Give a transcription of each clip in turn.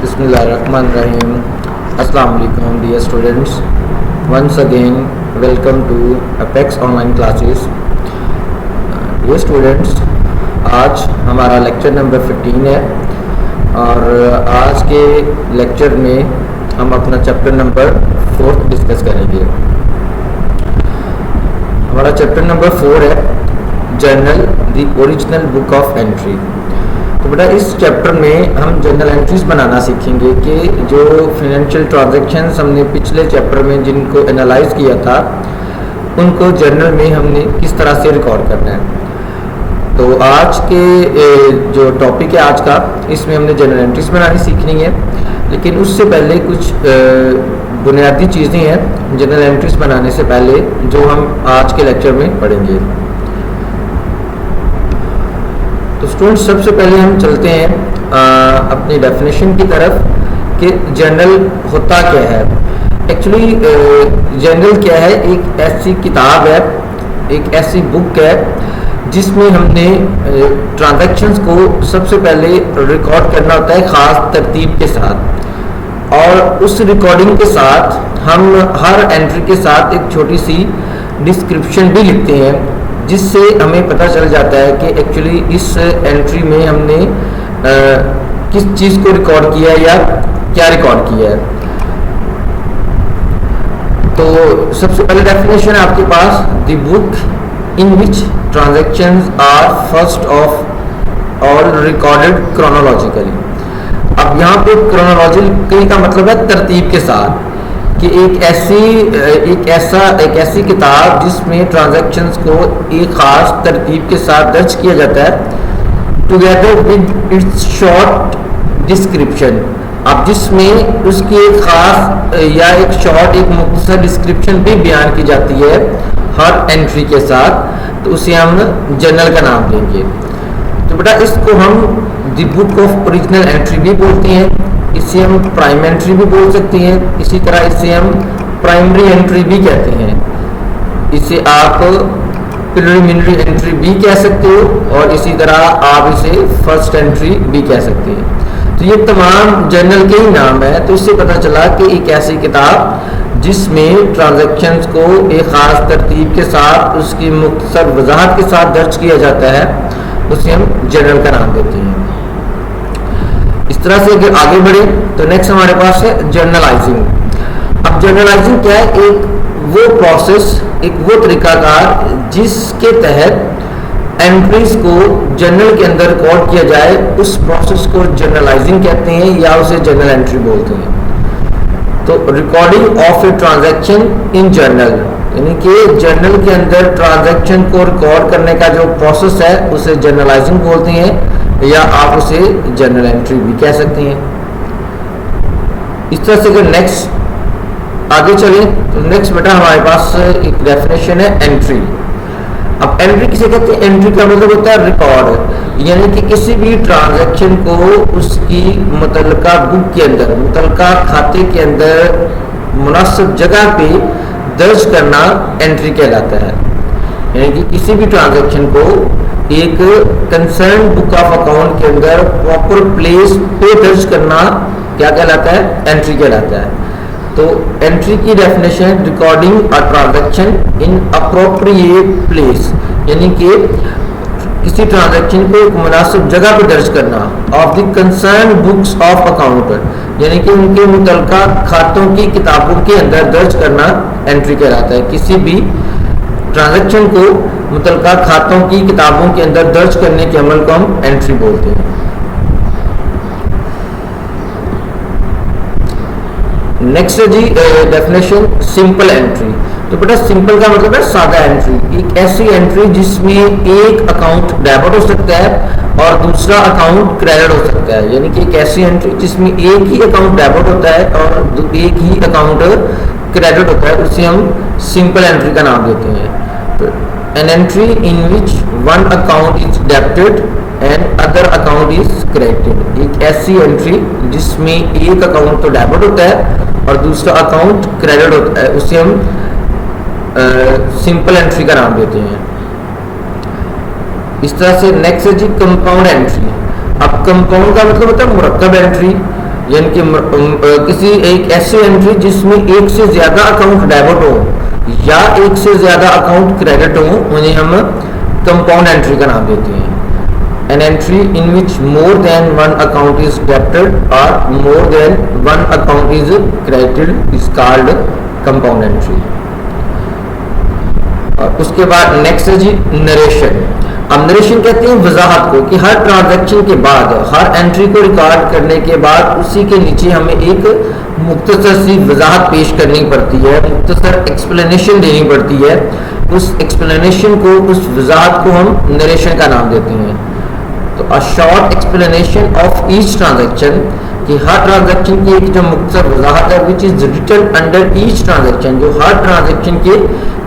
Bismillahirrahmanirrahim. Assalamu alaikum dear students. Once again welcome to Apex online classes. Dear students, आज हमारा lecture number 15 है और आज के लेक्चर में हम अपना चैप्टर नंबर 4 डिस्कस करेंगे। हमारा चैप्टर नंबर 4 है journal the original book of entry. तो बेटा इस चैप्टर में हम जर्नल एंट्रीज बनाना सीखेंगे कि जो फाइनेंशियल ट्रांजैक्शंस हमने पिछले चैप्टर में जिनको एनालाइज किया था उनको जर्नल में हमने किस तरह से रिकॉर्ड करना है। तो आज के जो टॉपिक है आज का, इसमें हमने जर्नल एंट्रीज बनानी सीखनी है, लेकिन उससे पहले कुछ बुनियादी चीज़ें हैं जर्नल एंट्रीज बनाने से पहले जो हम आज के लेक्चर में पढ़ेंगे। तो स्टूडेंट्स सबसे पहले हम चलते हैं अपनी डेफिनेशन की तरफ कि जर्नल होता क्या है। एक्चुअली जर्नल क्या है, एक ऐसी किताब है, एक ऐसी बुक है जिसमें हमने ट्रांजैक्शंस को सबसे पहले रिकॉर्ड करना होता है ख़ास तरतीब के साथ, और उस रिकॉर्डिंग के साथ हम हर एंट्री के साथ एक छोटी सी डिस्क्रिप्शन भी लिखते हैं जिससे हमें पता चल जाता है कि एक्चुअली इस एंट्री में हमने किस चीज़ को रिकॉर्ड किया है या क्या रिकॉर्ड किया है। तो सबसे पहले डेफिनेशन है आपके पास, the book in which transactions are first of all recorded chronologically. अब यहाँ पे क्रोनोलॉजिकली का मतलब है तरतीब के साथ, कि एक ऐसी किताब जिसमें ट्रांजैक्शंस को एक ख़ास तरतीब के साथ दर्ज किया जाता है, together with its short description. अब जिसमें उसकी एक ख़ास या एक शॉर्ट एक मुख्तसर डिस्क्रिप्शन भी बयान की जाती है हर एंट्री के साथ, तो उसे हम जर्नल का नाम देंगे। तो बेटा इसको हम the book of original entry भी बोलते हैं, इसे हम प्राइम एंट्री भी बोल सकते हैं, इसी तरह इसे हम प्राइमरी एंट्री भी कहते हैं, इसे आप प्रिलिमिनरी एंट्री भी कह सकते हो, और इसी तरह आप इसे फर्स्ट एंट्री भी कह सकते हैं। तो ये तमाम जर्नल के ही नाम है। तो इससे पता चला कि एक ऐसी किताब जिसमें ट्रांजैक्शंस को एक ख़ास तरतीब के साथ उसकी मुख्तसर वजाहत के साथ दर्ज किया जाता है, उसे हम जर्नल का नाम देते हैं। इस तरह से अगर आगे बढ़े तो नेक्स्ट हमारे पास है जर्नलाइजिंग। अब जर्नलाइजिंग क्या है, एक वो प्रोसेस, एक वो तरीकाकार जिसके तहत एंट्रीज को जर्नल के अंदर रिकॉर्ड किया जाए, उस प्रोसेस को जर्नलाइजिंग कहते हैं या उसे जर्नल एंट्री बोलते हैं। तो recording of a transaction in journal, यानी कि जर्नल के अंदर ट्रांजैक्शन को रिकॉर्ड करने का जो प्रोसेस है उसे जर्नलाइजिंग बोलते हैं, या आप उसे जर्नल एंट्री भी कह सकते हैं। इस तरह से अगर नेक्स्ट आगे चले तो नेक्स्ट बेटा हमारे पास एक डेफिनेशन है एंट्री। अब एंट्री किसे कहते हैं? एंट्री का मतलब होता है रिकॉर्ड, यानी कि किसी भी ट्रांजैक्शन को उसकी मुतल्लिका बुक के अंदर, मुतल्लिका खाते के अंदर मुनासिब जगह पे दर्ज करना एंट्री कहलाता है। यानी कि किसी भी ट्रांजैक्शन को एक कंसर्न बुक ऑफ अकाउंट के अंदर प्रॉपर प्लेस पे दर्ज करना क्या कहलाता है? एंट्री कहलाता है। तो एंट्री की definition, recording a transaction in appropriate place, यानी कि किसी ट्रांजैक्शन को एक मुनासिब जगह पे दर्ज करना of the concern books of account, यानी कि उनके मुतल्लिका खातों की किताबों के अंदर दर्ज करना एंट्री कहलाता है। किसी भी ट्रांजैक्शन को मुतल्लिका खातों की किताबों के अंदर दर्ज करने के अमल को हम एंट्री बोलते हैं। नेक्स्ट है जी डेफिनेशन सिंपल एंट्री। तो बेटा सिंपल का मतलब है सादा एंट्री, एक ऐसी एंट्री जिसमें एक अकाउंट डेबिट हो सकता है और दूसरा अकाउंट क्रेडिट हो सकता है, यानी कि एक ऐसी एंट्री जिसमें एक ही अकाउंट डेबिट होता है और एक ही अकाउंट क्रेडिट होता है, उसे हम सिंपल एंट्री का नाम देते हैं। तो an entry in which one account is debited and other account is credited, एक ऐसी एंट्री जिसमें एक अकाउंट तो डेबिट होता है और दूसरा अकाउंट क्रेडिट होता है, उसे हम सिंपल एंट्री का नाम देते हैं। इस तरह से नेक्स्ट है जी कंपाउंड एंट्री। अब कंपाउंड का मतलब होता है मुरक्कब एंट्री, यानी कि किसी एक ऐसी एंट्री जिसमें एक से ज्यादा अकाउंट डेबिट हो या एक से ज्यादा अकाउंट क्रेडिट हो, उन्हें हम कंपाउंड एंट्री का नाम देते हैं। An entry in which more than one account is debited or more than one account is credited is called compound entry। और उसके बाद नेक्स्ट है जी नरेशन। अब नरेशन कहते हैं वजाहत को, कि हर ट्रांजैक्शन के बाद, हर एंट्री को रिकॉर्ड करने के बाद उसी के नीचे हमें एक मुख्तसर सी वजाहत पेश करनी पड़ती है, मुख्तसर एक्सप्लेनेशन देनी पड़ती है। उस एक्सप्लेनेशन को, उस वजाहत को हम नरेशन का नाम देते हैं। तो a short explanation of each transaction, कि हर ट्रांजैक्शन की एक जो मुख्तसर वजाहत है which is written under each transaction, जो हर ट्रांजैक्शन के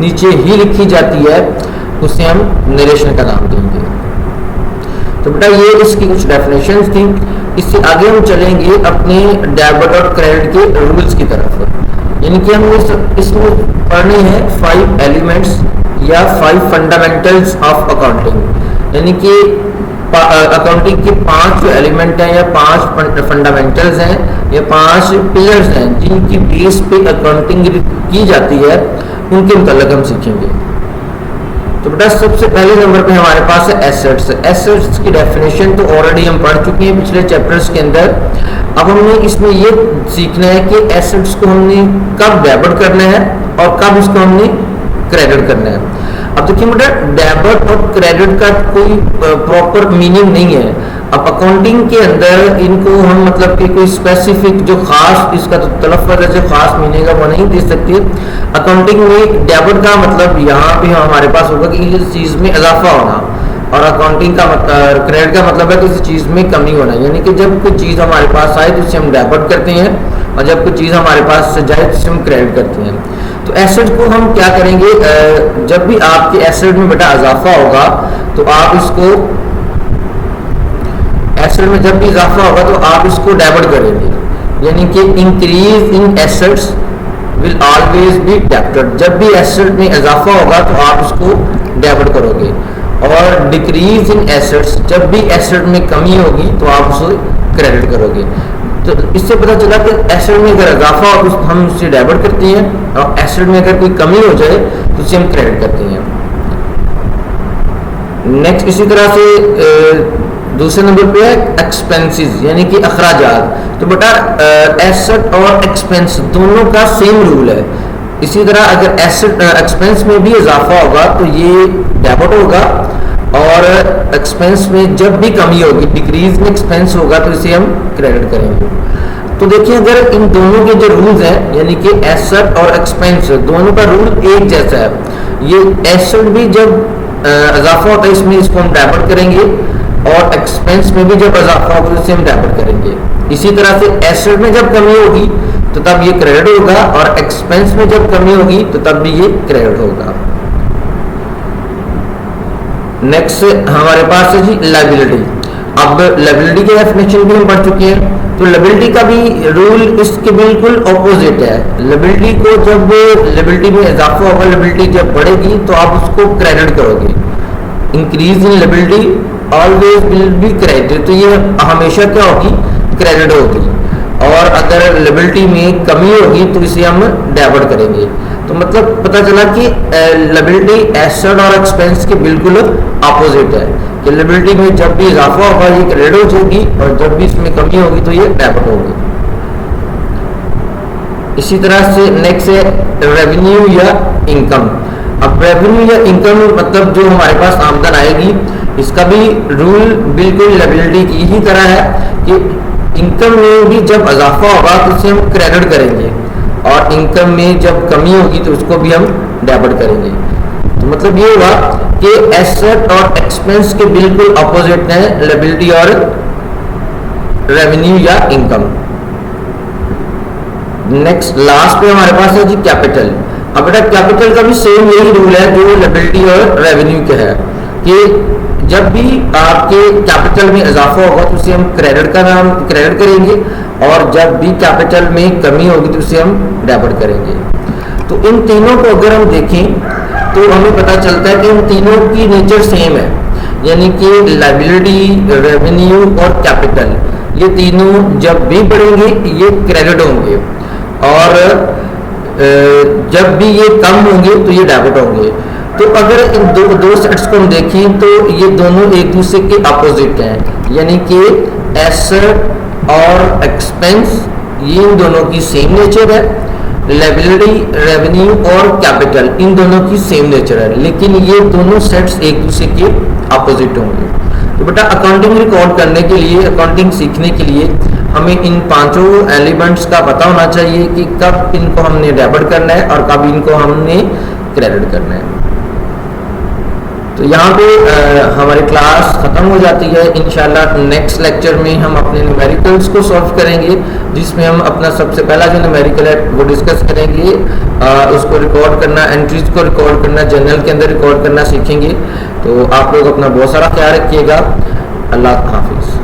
नीचे ही लिखी जाती है, उसे हम नरेशन का नाम देंगे। तो बेटा ये इसकी कुछ डेफिनेशंस थी। इससे आगे हम चलेंगे अपने डेबिट और क्रेडिट के रूल्स की तरफ। यानी कि हम इसमें पढ़ने हैं 5 एलिमेंट्स या 5 फंडामेंटल्स ऑफ अकाउंटिंग। यानी कि अकाउंटिंग के 5 जो एलिमेंट हैं या 5 फंडामेंटल्स हैं या 5 पिलर्स हैं जिनकी बेस पे अकाउंटिंग की जाती है, उनके मुताल्लिक हम सीखेंगे। तो बेटा सबसे पहले नंबर पे हमारे पास है एसेट्स। एसेट्स की डेफिनेशन तो ऑलरेडी हम पढ़ चुके हैं पिछले चैप्टर्स के अंदर। अब हमने इसमें ये सीखना है कि एसेट्स को हमने कब डेबिट करना है और कब इसको हमने क्रेडिट करना है। अब देखिए बेटा डेबिट और क्रेडिट का कोई प्रॉपर मीनिंग नहीं है। अब अकाउंटिंग के अंदर इनको हम मतलब कि कोई स्पेसिफिक जो खास इसका तो तलफ़्फ़ुज़ है, जो खास मीनिंग है वो नहीं दे सकते। अकाउंटिंग में डेबिट का मतलब यहाँ पे हमारे पास होगा कि किसी चीज़ में इजाफा होना, और अकाउंटिंग का मतलब क्रेडिट का मतलब है किसी चीज़ में कमी होना। यानी कि जब कोई चीज़ हमारे पास आए तो उसे हम डेबिट करते हैं, और जब कोई चीज़ हमारे पास से जाए तो उसे हम क्रेडिट करते हैं। तो एसेट को हम क्या करेंगे, जब भी आपके एसेट में बेटा इजाफा होगा तो आप इसको, एसेट में जब भी इजाफा होगा तो आप इसको डेबिट करेंगे। यानी कि increase in assets will always be debited. जब भी एसेट में इजाफा होगा तो आप इसको डेबिट करोगे, और डिक्रीज इन एसेट्स, जब भी एसेट में कमी होगी तो आप उसे क्रेडिट करोगे। तो इससे पता चला कि एसेट में अगर इजाफा हो तो हम उसे डेबिट करते हैं, और एसेट में अगर कोई कमी हो जाए तो उसे हम क्रेडिट करते हैं। नेक्स्ट इसी तरह से दूसरे नंबर पे है एक्सपेंसेस, यानी कि अखराजात। तो बेटा एसेट और एक्सपेंस दोनों का सेम रूल है। इसी तरह अगर एसेट एक्सपेंस में भी इजाफा होगा तो ये डेबिट होगा, और एक्सपेंस में जब भी कमी होगी, डिक्रीज में एक्सपेंस होगा, तो इसे हम क्रेडिट करेंगे। तो देखिए अगर इन दोनों के जो रूल्स हैं, यानी कि एसेट और एक्सपेंस, दोनों का रूल एक जैसा है। ये एसेट भी जब इजाफा होता है इसमें इसको हम डेबिट करेंगे, और एक्सपेंस में भी जब इजाफा होगा इसे हम डेबिट करेंगे। इसी तरह से एसेट में जब कमी होगी तो तब ये क्रेडिट होगा, और एक्सपेंस में जब कमी होगी तो तब भी ये क्रेडिट होगा। नेक्स्ट हमारे पास है जी लायबिलिटी। अब लायबिलिटी की डेफिनेशन भी हम पढ़ चुके हैं। तो लायबिलिटी का भी रूल इसके बिल्कुल ऑपोजिट है। लायबिलिटी को जब लायबिलिटी में इजाफा होगा, लायबिलिटी जब बढ़ेगी तो आप उसको क्रेडिट करोगे। Increase in liability always will be credit, तो ये हमेशा क्या होगी, क्रेडिट होगी। और अगर लायबिलिटी में कमी होगी तो इसे हम डेबिट करेंगे। तो मतलब पता चला कि लायबिलिटी एसेट और एक्सपेंस के बिल्कुल अपोजिट है, कि लायबिलिटी में जब भी इजाफा होगा ये क्रेडिट हो जाएगी, और जब भी इसमें कमी होगी तो ये डेबिट होगी। इसी तरह से नेक्स्ट है रेवेन्यू या इनकम। अब रेवेन्यू या इनकम मतलब जो हमारे पास आमदन आएगी, इसका भी रूल बिल्कुल लायबिलिटी की ही तरह है कि इनकम में भी जब इजाफा होगा तो उसे हम क्रेडिट करेंगे, और इनकम में जब कमी होगी तो उसको भी हम डेबिट करेंगे। तो मतलब ये हुआ कि एसेट और एक्सपेंस के बिल्कुल अपोजिट है लायबिलिटी और रेवेन्यू या इनकम। नेक्स्ट लास्ट पे हमारे पास है जी कैपिटल। अब बेटा कैपिटल का भी सेम यही रूल है जो लायबिलिटी और रेवेन्यू का है, कि जब भी आपके कैपिटल में इजाफा होगा तो उसे हम क्रेडिट करेंगे, और जब भी कैपिटल में कमी होगी तो उसे हम डेबिट करेंगे। तो इन तीनों को अगर हम देखें तो हमें पता चलता है कि इन तीनों की नेचर सेम है। यानी कि लायबिलिटी, रेवेन्यू और कैपिटल, ये तीनों जब भी बढ़ेंगे ये क्रेडिट होंगे, और जब भी ये कम होंगे तो ये डेबिट होंगे। तो अगर इन दो सेट्स को हम देखें तो ये दोनों एक दूसरे के अपोजिट हैं, यानी कि एसेट और एक्सपेंस ये इन दोनों की सेम नेचर है, लायबिलिटी, रेवेन्यू और कैपिटल इन दोनों की सेम नेचर है, लेकिन ये दोनों सेट्स एक दूसरे के अपोजिट होंगे। तो बेटा अकाउंटिंग रिकॉर्ड करने के लिए, अकाउंटिंग सीखने के लिए हमें इन पांचों एलिमेंट्स का पता होना चाहिए कि कब इनको हमने डेबिट करना है और कब इनको हमने क्रेडिट करना है। तो यहाँ पे हमारी क्लास ख़त्म हो जाती है। इंशाल्लाह नेक्स्ट लेक्चर में हम अपने न्यूमेरिकल्स को सॉल्व करेंगे, जिसमें हम अपना सबसे पहला जो न्यूमेरिकल है वो डिस्कस करेंगे, उसको रिकॉर्ड करना, एंट्रीज को रिकॉर्ड करना, जर्नल के अंदर रिकॉर्ड करना सीखेंगे। तो आप लोग अपना बहुत सारा ख्याल रखिएगा। अल्लाह हाफिज़।